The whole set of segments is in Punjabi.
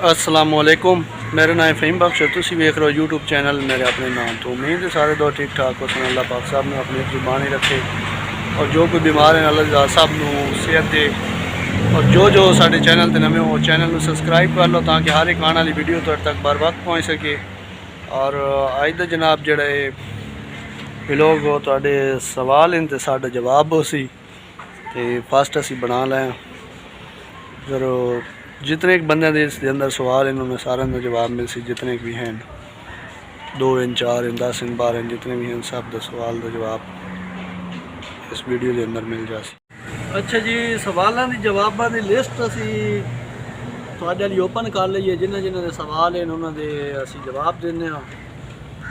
السلام علیکم، میرا نام فہیم بخش ہے۔ تسی ویکھ رہے ہو یوٹیوب چینل میرے اپنے نام تو امید ہے سارے دو ٹھیک ٹھاک ہو سن۔ اللہ پاک صاحب نے اپنی زبانی رکھے اور جو کوئی بیمار ہیں اللہ تعالیٰ صاحب نو صحت دے، اور جو سارے چینل تے نویں ہو چینل نو سبسکرائب کر لو تاکہ ہر ایک آنے والی ویڈیو تک بر وقت پہنچ سکے۔ اور اج دا جناب جڑے لوگ ہو تواڈے سوال ہیں تے ساڈا جواب ہو سی تے فاسٹ اسی بنا لیں پھر جتنے ایک بندے دے اس دے اندر سوال ہیں انہوں نے سارے دا جواب مل سی، جتنے بھی ہیں 2 ہیں 4 ہیں 10 ہیں 12 ہیں جتنے بھی ہیں سب دا سوال دا جواب اس ویڈیو دے اندر مل جا سی۔ اچھا جی، سوالاں دی جواباں دی لسٹ اسی تواڈے لئی اوپن کر لئیے، جنہاں دے سوال ہیں انہاں دے اسی جواب دینے ہاں۔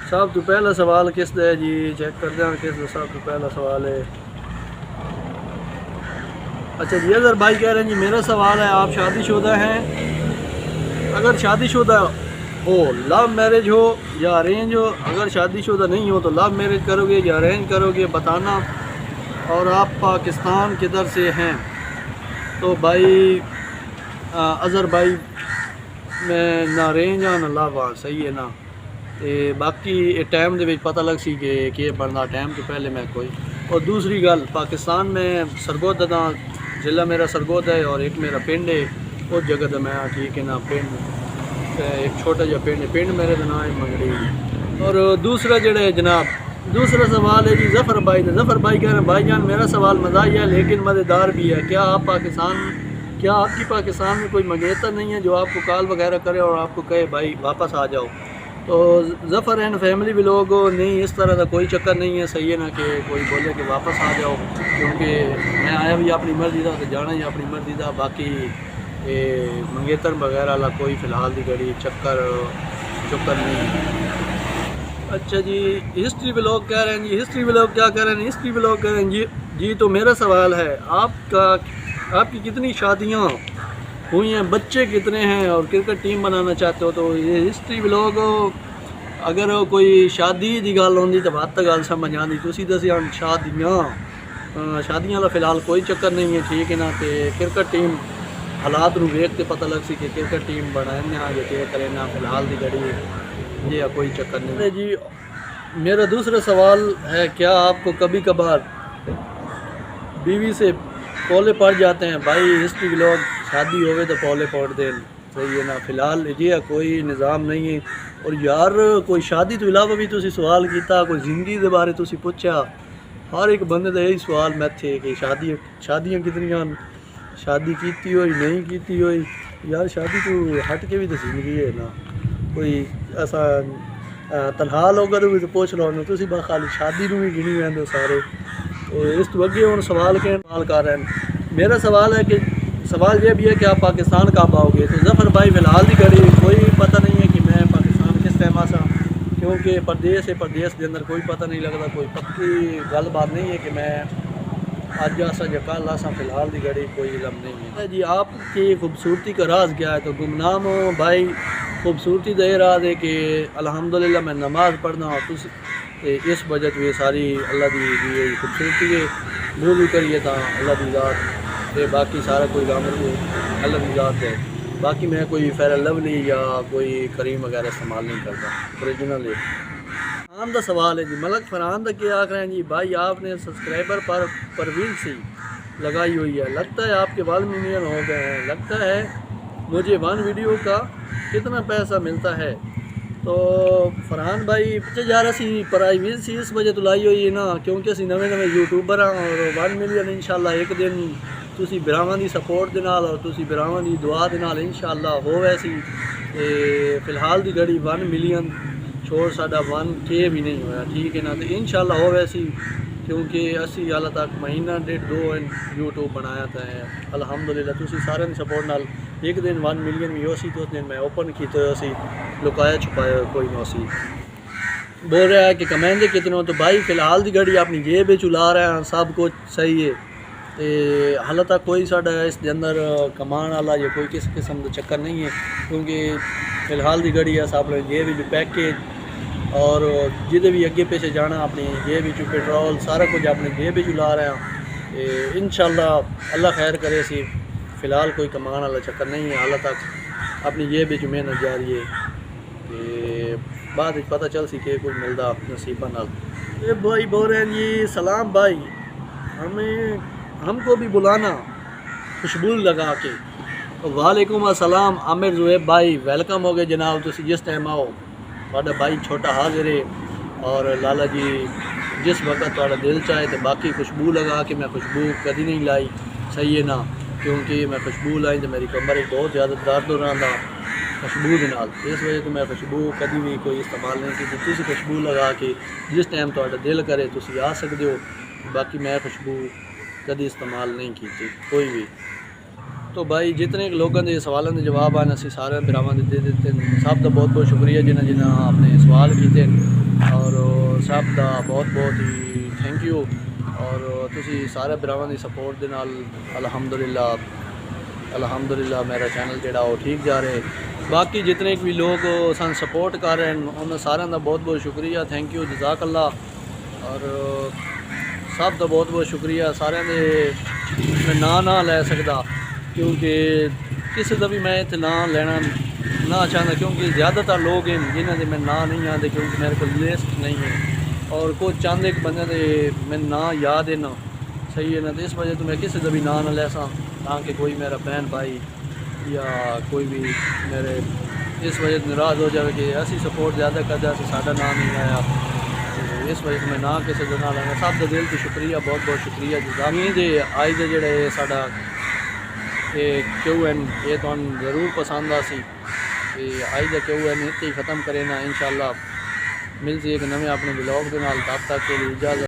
سب تو پہلا سوال کس دا ہے جی؟ چیک کر دیں کس دا سب تو پہلا سوال ہے۔ اچھا جی، اظہر بھائی کہہ رہے ہیں جی میرا سوال ہے آپ شادی شدہ ہیں؟ اگر شادی شدہ ہو لو میرج ہو یا ارینج ہو، اگر شادی شدہ نہیں ہو تو لو میرج کرو گے یا ارینج کرو گے بتانا، اور آپ پاکستان کدھر سے ہیں؟ تو بھائی اظہر بھائی میں نہ ارینج ہاں نہ لو ہاں، صحیح ہے نا؟ باقی ٹائم دے وچ پتہ لگ سی کہ بننا ٹائم تو پہلے میں کوئی۔ اور دوسری گل، پاکستان میں سرگود دا ضلع میرا سرگود ہے اور ایک میرا پنڈ ہے، اس جگہ دا میں ٹھیک ہے نا پنڈ ایک چھوٹا جا پنڈ میرے دا نام ہے منگڑی۔ اور دوسرا جڑا ہے جناب دوسرا سوال ہے جی ظفر بھائی دا۔ ظفر بھائی کہہ رہے ہیں بھائی جان میرا سوال مزاحیہ ہے لیکن مزیدار بھی ہے، کیا آپ کی پاکستان میں کوئی منگیتر نہیں ہے جو آپ کو کال وغیرہ کرے اور آپ کو کہے بھائی واپس آ جاؤ؟ تو ظفر اینڈ فیملی بھی لوگ نہیں، اس طرح کا کوئی چکر نہیں ہے، صحیح ہے نا کہ کوئی بولے کہ واپس آ جاؤ، کیونکہ میں آیا بھی اپنی مرضی دا تو جانا ہی اپنی مرضی دا، باقی منگیتر وغیرہ والا کوئی فی الحال دی گھڑی چکر نہیں۔ اچھا جی، ہسٹری بلاگ کہہ رہے ہیں جی ہسٹری بلاگ کیا کہہ رہے ہیں؟ ہسٹری بلاگ کہہ رہے ہیں جی تو میرا سوال ہے آپ کی کتنی شادیاں ہوئی ہیں، بچے کتنے ہیں، اور کرکٹ ٹیم بنانا چاہتے ہو؟ تو یہ ہسٹری بلاگ اگر کوئی شادی دی گل ہوندی تو بات گل سمجھ آندی، تسی دسی ہن شادیاں فی الحال کوئی چکر نہیں ہے، ٹھیک ہے نا؟ تے کرکٹ ٹیم حالات نو ویکھ کے پتہ لگ سی کہ کرکٹ ٹیم بنانے یا کہ کرے نا، فی الحال دی گھڑی یہ کوئی چکر نہیں جی۔ میرا دوسرا سوال ہے کیا آپ کو کبھی کبھار بیوی سے پولے پڑ جاتے ہیں؟ بھائی ہسٹری بلاگ شادی ہوئے تو پولے پڑ دیں، صحیح ہے نا؟ فی الحال یہ کوئی نظام نہیں ہے۔ اور یار کوئی شادی تو علاوہ بھی تسی سوال کیتا، کوئی زندگی دے بارے تسی پوچھا، ہر ایک بندے دا یہی سوال میں تھے کہ شادیاں کتنی ہیں، شادی کیتی ہوئی نہیں کیتی ہوئی؟ یار شادی تو ہٹ کے بھی تو زندگی ہے نا، کوئی ایسا تنہا لوگوں تو بھی تو پوچھ لو نا، تسی با خالی شادی نو بھی گنی ویندے سارے۔ تو اس تو اگے ہوں سوال کر رہے ہیں۔ میرا سوال ہے کہ سوال یہ بھی ہے کہ آپ پاکستان کب آؤ گے؟ تو ظفر بھائی فی الحال دی گھڑی کوئی پتہ نہیں ہے کہ میں پاکستان کس ٹائم آسا، کیونکہ پردیس دے اندر کوئی پتہ نہیں لگتا، کوئی پکی گل بات نہیں ہے کہ میں اج آسا یا کل آسا، فی الحال دی گھڑی کوئی علم نہیں ہے جی۔ آپ کی خوبصورتی کا راز کیا ہے؟ تو گمنام ہو بھائی، خوبصورتی کا یہ راز ہے کہ الحمدللہ میں نماز پڑھنا اور اس وجہ تو یہ ساری اللہ دی خوبصورتی ہے، وہ بھی کریے تھا اللہ دی ذات، باقی سارا کوئی رحمت اللہ دی ذات ہے۔ باقی میں کوئی فیئر لولی یا کوئی کریم وغیرہ استعمال نہیں کرتا، اوریجنل ہے۔ فرحان دا سوال ہے جی ملک فرحان دا کیا آخر ہیں جی؟ بھائی آپ نے سبسکرائبر پر پرویز سی لگائی ہوئی ہے، لگتا ہے آپ کے 1 ملین ہو گئے ہیں، لگتا ہے مجھے 1 ویڈیو کا کتنا پیسہ ملتا ہے؟ تو فرحان بھائی یار اسی پرائیویز سی اس وجہ تو لائی ہوئی ہے نا کیونکہ اسی نویں یوٹیوبر ہاں، اور 1 ملین انشاءاللہ ایک دن تسی براواں دی سپورٹ دے نال اور تسی براواں دی دعا دے نال انشاءاللہ ہو ویسی۔ فی الحال دی گھڑی 1 ملین چھوڑ ساڈا 1K بھی نہیں ہویا، ٹھیک ہے نا؟ تو انشاءاللہ ہو ویسی، کیونکہ اسی حال تک مہینہ 1.5 یوٹیوب بنایا تھا ہے الحمدللہ۔ تسی سارے دی سپورٹ نال ایک دن 1 ملین بھی ہو سی تو اس دن میں اوپن کیتے ہو سی، لکایا چھپایا کوئی نہ سی۔ بول رہا ہے کہ کمائندے کتنے ہو؟ تو بھائی فی الحال دی گھڑی اپنی جیب چلا رہے ہیں، سب کچھ صحیح ہے، حال تک کوئی ساڈا اس دے اندر کمان والا یا کوئی کس قسم کا چکر نہیں ہے، کیونکہ فی الحال دی گھڑی ہے سب جیب بھی پیکیج اور جدے بھی اگے پیچھے جانا اپنی جیب بھی پیٹرول سارا کچھ اپنی جیب بھی لا رہے ہیں۔ انشاءاللہ اللہ خیر کرے سی، فی الحال کوئی کمان والا چکر نہیں ہے حال تک۔ اپنی یہ بھی محنت جاری ہے کہ بعد پتہ چل سی کہ کوئی ملتا نصیبہ نال. یہ بھائی بول رہے ہیں جی سلام بھائی، ہم کو بھی بلانا خوشبو لگا کے. وعلیکم السلام عامر زہیب بھائی، ویلکم ہو گئے جناب. تسی جس ٹائم آؤ تھوڑا بھائی چھوٹا حاضر ہے، اور لالا جی جس وقت تھوڑا دل چاہے تو باقی خوشبو لگا کے. میں خوشبو کدی نہیں لائی، صحیح ہے نا، کیونکہ میں خوشبو لائی تو میری کمر بہت زیادہ درد ہو رہا تھا خوشبو کے نال، اس وجہ تو میں خوشبو کدی بھی کوئی استعمال نہیں کی. تسی خوشبو لگا کے جس ٹائم تھوڑا دل کرے تسی آ سکتے ہو. باقی میں خوشبو کدی استعمال نہیں کی کوئی بھی. تو بھائی جتنے لوگوں کے سوالوں کے جواب آنے اسی سارے براواں دے دیتے ہیں. سب کا بہت بہت شکریہ جنہاں اپنے سوال کیتے اور سب کا بہت بہت ہی تھینک یو. اور تسی سارے براواں دی سپورٹ دے نال الحمدللہ میرا چینل جڑا وہ ٹھیک جا رہے. باقی جتنے بھی لوگ سن سپورٹ کر رہے ہیں ان سارے کا بہت بہت شکریہ، تھینک یو، جزاک اللہ. اور سب کا بہت بہت شکریہ. سارے دے میں نہ لے سکتا کیونکہ کسی کا بھی میں اتنے نام لینا نہ چاہتا، کیونکہ زیادہ تر لوگ ہیں جنہوں نے میں نام نہیں آتے کیونکہ میرے کو لسٹ نہیں ہے، اور کچھ چاندے کہ بندے دے میں نام یاد ہے نا، صحیح ہے نا. تو اس وجہ تو میں کسی کا بھی نام نہ لے سا تاکہ کوئی میرا بہن بھائی یا کوئی بھی میرے اس وجہ ناراض ہو جائے کہ ایسی سپورٹ زیادہ کر جائے ساڈا نام نہیں آیا. اس وجہ سے میں نہ کسی کا نہ لینا. سب کا دل تو شکریہ، بہت بہت شکریہ. جزاک آج دے جڑے ساڈا کیو این یہ تو ضرور پسند آ سی کہ آج دا کیو این اتنے ہی ختم کرے نا. انشاءاللہ ملتی ایک نویں اپنے بلاگ کے نال. تب تک کے لیے اجازت.